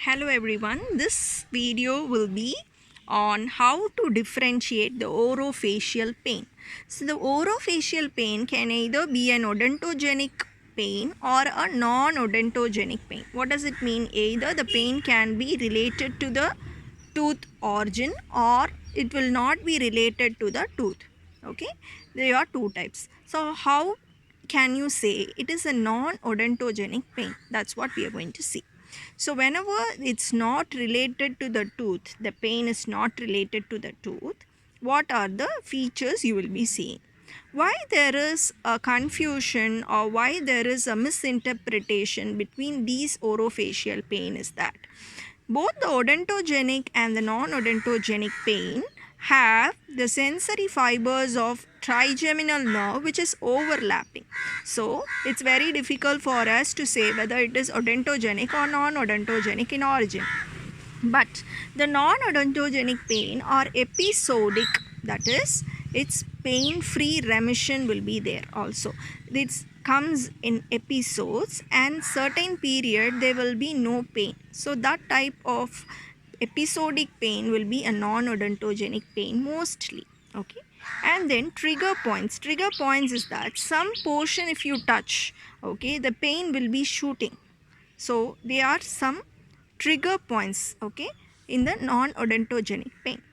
Hello everyone, this video will be on how to differentiate the orofacial pain. So the orofacial pain can either be an odontogenic pain or a non-odontogenic pain. What does it mean? Either the pain can be related to the tooth origin or it will not be related to the tooth. Okay, there are two types. So how can you say it is a non-odontogenic pain? That's what we are going to see. So whenever it's not related to the tooth, the pain is not related to the tooth, what are the features you will be seeing? Why there is a confusion or why there is a misinterpretation between these orofacial pain is that both the odontogenic and the non-odontogenic pain have the sensory fibers of trigeminal nerve which is overlapping. So it's very difficult for us to say whether it is odontogenic or non-odontogenic in origin. But the non-odontogenic pain or episodic, that is, its pain-free remission will be there also. It comes in episodes and certain period there will be no pain. So that type of episodic pain will be a non-odontogenic pain mostly. Okay, and then trigger points is that some portion if you touch, okay, the pain will be shooting. So there are some trigger points, okay, in the non-odontogenic pain.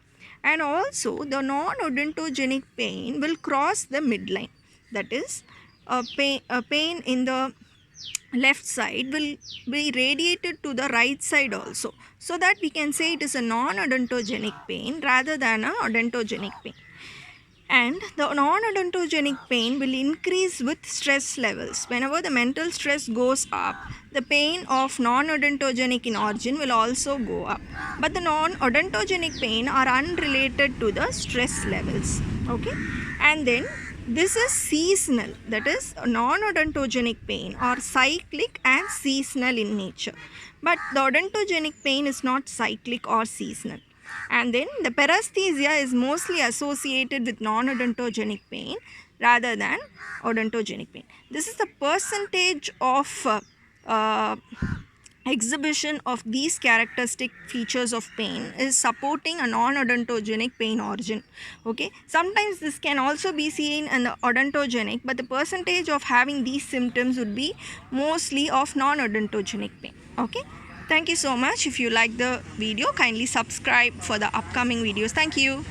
And also the non-odontogenic pain will cross the midline, that is a pain in the left side will be radiated to the right side also, so that we can say it is a non-odontogenic pain rather than a odontogenic pain. And the non-odontogenic pain will increase with stress levels. Whenever the mental stress goes up, the pain of non-odontogenic in origin will also go up. But the non-odontogenic pain are unrelated to the stress levels. Okay, and then this is seasonal, that is non-odontogenic pain or cyclic and seasonal in nature. But the odontogenic pain is not cyclic or seasonal. And then the paresthesia is mostly associated with non-odontogenic pain rather than odontogenic pain. This is the percentage of exhibition of these characteristic features of pain is supporting a non-odontogenic pain origin. Okay, sometimes this can also be seen in the odontogenic, but the percentage of having these symptoms would be mostly of non-odontogenic pain. Okay, thank you so much. If you like the video, kindly subscribe for the upcoming videos. Thank you.